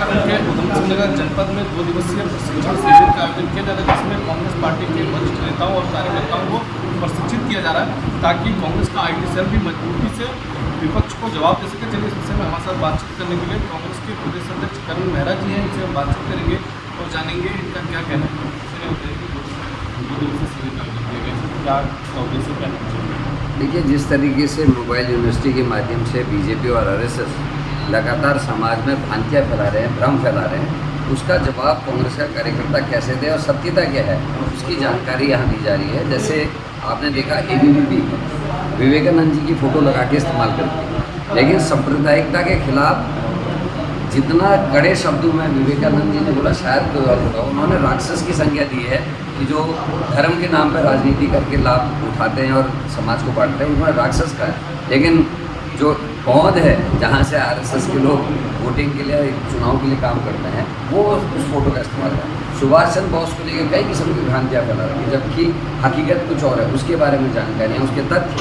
उत्तराखंड के उधमसिंह नगर जनपद में 2 दिवसीय प्रशिक्षण शिविर का आयोजन किया जा रहा है, जिसमें कांग्रेस पार्टी के वरिष्ठ नेताओं और कार्यकर्ताओं को प्रशिक्षित किया जा रहा है ताकि कांग्रेस का आईटी सेल भी मजबूती से विपक्ष को जवाब दे सके। चलिए इस विषय में हमारे साथ बातचीत करने के लिए कांग्रेस के प्रदेश अध्यक्ष करण मेहरा जी हैं, इनसे हम बातचीत करेंगे और जानेंगे इनका क्या कहना है। देखिए, जिस तरीके से मोबाइल यूनिवर्सिटी के माध्यम से बीजेपी और आरएसएस लगातार समाज में भ्रांतियाँ फैला रहे हैं, भ्रम फैला रहे हैं, उसका जवाब कांग्रेस का कार्यकर्ता कैसे दे और सत्यता क्या है उसकी जानकारी यहाँ दी जा रही है। जैसे आपने देखा एबीवीपी विवेकानंद जी की फ़ोटो लगा के इस्तेमाल करती है, लेकिन सांप्रदायिकता के खिलाफ जितना कड़े शब्दों में विवेकानंद जी ने बोला शायद कोई और होगा। उन्होंने राक्षस की संज्ञा दी है कि जो धर्म के नाम पर राजनीति करके लाभ उठाते हैं और समाज को बांटते हैं, उन्होंने राक्षस कहा है। लेकिन जो पौध है जहाँ से आरएसएस के लोग वोटिंग के लिए चुनाव के लिए काम करते हैं, वो उस फोटो का इस्तेमाल है। सुभाष चंद्र बोस को लेकर कई किस्म की भ्रांतियाँ फैला रही है, जबकि हकीकत कुछ और है। उसके बारे में जानकारी है, उसके तथ्य,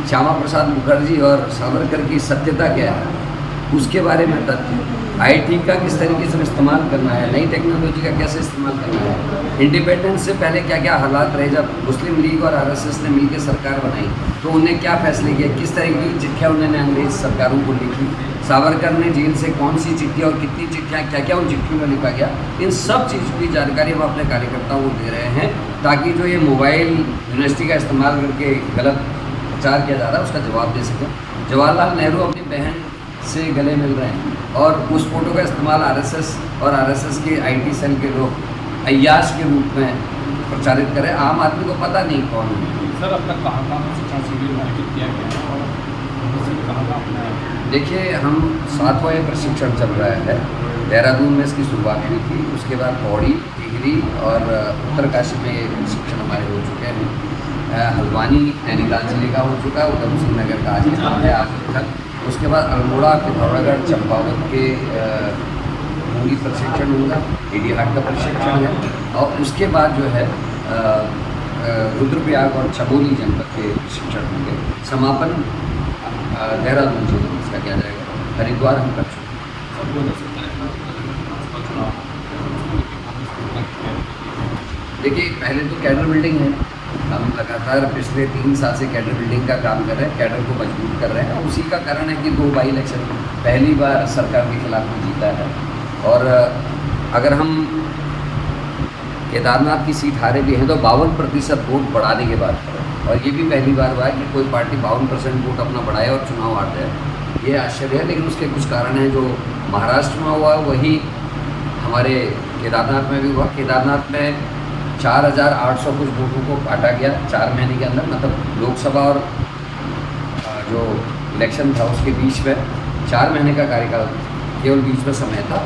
श्यामा प्रसाद मुखर्जी और सावरकर की सत्यता क्या है उसके बारे में तथ्य, आईटी का किस तरीके से इस्तेमाल करना है, नई टेक्नोलॉजी का कैसे इस्तेमाल करना है, इंडिपेंडेंस से पहले क्या क्या हालात रहे जब मुस्लिम लीग और आरएसएस ने मिलकर सरकार बनाई तो उन्हें क्या फैसले किए, किस तरीके की चिट्ठियाँ उन्होंने अंग्रेज सरकारों को लिखी, सावरकर ने जेल से कौन सी चिट्ठी और कितनी चिट्ठियाँ, क्या क्या उन चिट्ठियों में लिखा गया, इन सब चीज़ की जानकारी हम अपने कार्यकर्ताओं को दे रहे हैं ताकि जो ये मोबाइल यूनिवर्सिटी का इस्तेमाल करके गलत प्रचार किया जा रहा है उसका जवाब दे सकें। जवाहरलाल नेहरू अपनी बहन से गले मिल रहे हैं और उस फोटो का इस्तेमाल आरएसएस और आरएसएस के आईटी सेल के लोग अय्याश के रूप में प्रचारित करें। आम आदमी को पता नहीं कौन है। सर, अब तक कहाँ शिक्षण शिविर आयोजित किया गया और देखिए, हम 7वां ये प्रशिक्षण चल रहा है। देहरादून में इसकी शुरुआत हुई थी, उसके बाद पौड़ी, टिहरी और उत्तरकाशी में ये प्रशिक्षण हमारे हो चुके हैं। हल्द्वानी नैनीताल जिले का हो चुका है, उधमसिंह नगर का आज है आज तक। उसके बाद अल्मोड़ा, पिथौरागढ़, चंपावत के मूंगी प्रशिक्षण होगा, एडीहाट का प्रशिक्षण है और उसके बाद जो है रुद्रप्रयाग और चमोली जनपद के प्रशिक्षण होंगे। समापन देहरादून जिले में इसका किया जाएगा। हरिद्वार हम कर चुके। देखिए, पहले तो कैडर बिल्डिंग है। हम लगातार पिछले 3 साल से कैडर बिल्डिंग का काम कर रहे हैं, कैडर को मजबूत कर रहे हैं। उसी का कारण है कि 2 बाई इलेक्शन पहली बार सरकार के खिलाफ में जीता है और अगर हम केदारनाथ की सीट हारे भी हैं तो 52% वोट बढ़ाने के बाद और ये भी पहली बार हुआ है कि कोई पार्टी 52% वोट अपना बढ़ाए और चुनाव हार जाए। ये आश्चर्य है, लेकिन उसके कुछ कारण हैं। जो महाराष्ट्र में हुआ वही हमारे केदारनाथ में भी हुआ। केदारनाथ में 4800 कुछ वोटों को काटा गया 4 महीने के अंदर, मतलब लोकसभा और जो इलेक्शन था उसके बीच में 4 महीने का कार्यकाल केवल बीच में समय था।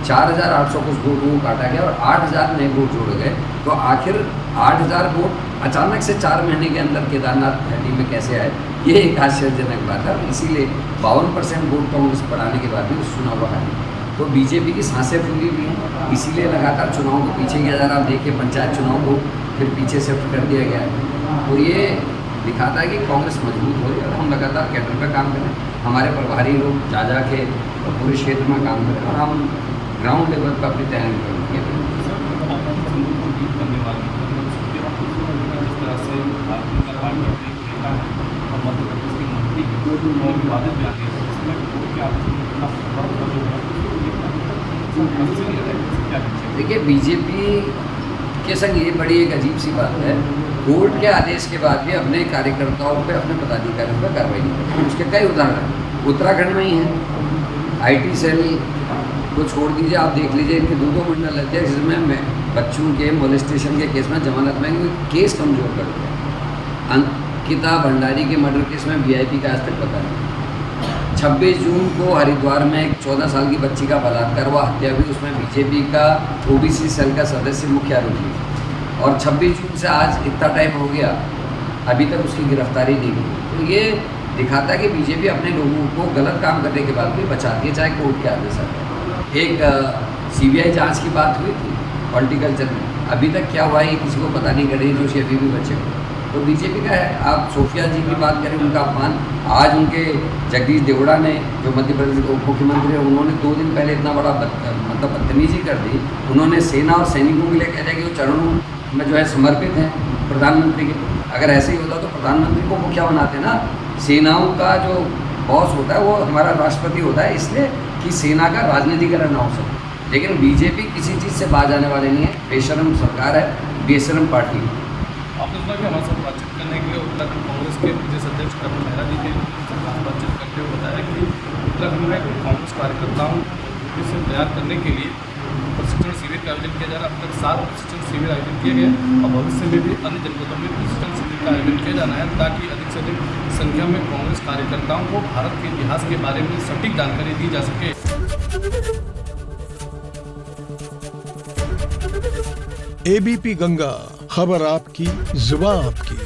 4800 कुछ वोटों को काटा गया और 8000 नए वोट जोड़े गए। तो आखिर 8000 वोट अचानक से 4 महीने के अंदर केदारनाथ घाटी में कैसे आए, ये एक आश्चर्यजनक बात है। इसीलिए 52% वोट कांग्रेस बढ़ाने के बाद भी उस चुनाव को हारी। तो बीजेपी की सांसें फूली हुई हैं, इसीलिए लगातार चुनाव को पीछे किया जा रहा है। आप देखिए, पंचायत चुनाव को फिर पीछे शिफ्ट कर दिया गया है। तो ये दिखाता है कि कांग्रेस मजबूत हो रही है और हम लगातार कैडर पर काम करें। हमारे प्रभारी लोग जा के पूरे क्षेत्र में काम करें और हम ग्राउंड लेवल पर अपनी तैयारी करेंगे। देखिए, बीजेपी के संग ये बड़ी एक अजीब सी बात है, कोर्ट के आदेश के बाद भी अपने कार्यकर्ताओं पे, अपने पदाधिकारियों पर कार्रवाई नहीं करती। उसके कई उदाहरण उत्तराखंड में ही हैं। आईटी सेल को छोड़ दीजिए, आप देख लीजिए, इनके 2 मंडल लगते हैं जिसमें बच्चों के मोलेस्टेशन के केस में जमानत में केस कमजोर कर दिया। अंकिता भंडारी के मर्डर केस में वीआईपी का आज तक पता नहीं। 26 जून को हरिद्वार में एक 14 साल की बच्ची का बलात्कार हुआ, हत्या हुई, उसमें बीजेपी का ओबीसी सेल का सदस्य मुख्य आरोपी और 26 जून से आज इतना टाइम हो गया, अभी तक उसकी गिरफ्तारी नहीं हुई। तो ये दिखाता है कि बीजेपी अपने लोगों को गलत काम करने के बाद भी बचाती है, चाहे कोर्ट के आदेश आते। एक सीबीआई जांच की बात हुई थी हॉर्टिकल्चर में, अभी तक क्या हुआ है किसी को पता नहीं। गणेश जोशी अभी भी बचे हुए। तो बीजेपी का है। आप सोफिया जी की बात करें, उनका अपमान आज उनके जगदीश देवड़ा ने, जो मध्य प्रदेश के उप मुख्यमंत्री हैं, उन्होंने 2 दिन पहले इतना बड़ा मतलब बदतमीजी कर दी। उन्होंने सेना और सैनिकों के लिए कह दिया कि वो चरणों में जो है समर्पित हैं प्रधानमंत्री के। अगर ऐसे ही होता तो प्रधानमंत्री को मुखिया बनाते ना। सेनाओं का जो बॉस होता है वो हमारा राष्ट्रपति होता है, इसलिए कि सेना का राजनीतिकरण ना हो सके। लेकिन बीजेपी किसी चीज़ से बाज आने वाले नहीं है। बेशरम सरकार है, बेशरम पार्टी है। आपने सुना कि हमारे साथ बातचीत करने के लिए उत्तराखंड कांग्रेस के प्रदेश अध्यक्ष कर्नल मेहरा जी के साथ बातचीत करते हुए बताया कि उत्तराखंड में कांग्रेस कार्यकर्ताओं से तैयार करने के लिए प्रशिक्षण शिविर का आयोजन किया जा रहा है। अब तक 7 प्रशिक्षण शिविर आयोजित किए गए और भविष्य में भी अन्य जनपदों में प्रशिक्षण शिविर का आयोजन किया जाना है, ताकि अधिक से अधिक संख्या में कांग्रेस कार्यकर्ताओं को भारत के इतिहास के बारे में सटीक जानकारी दी जा सके। एबीपी गंगा, खबर आपकी, जुबान आपकी।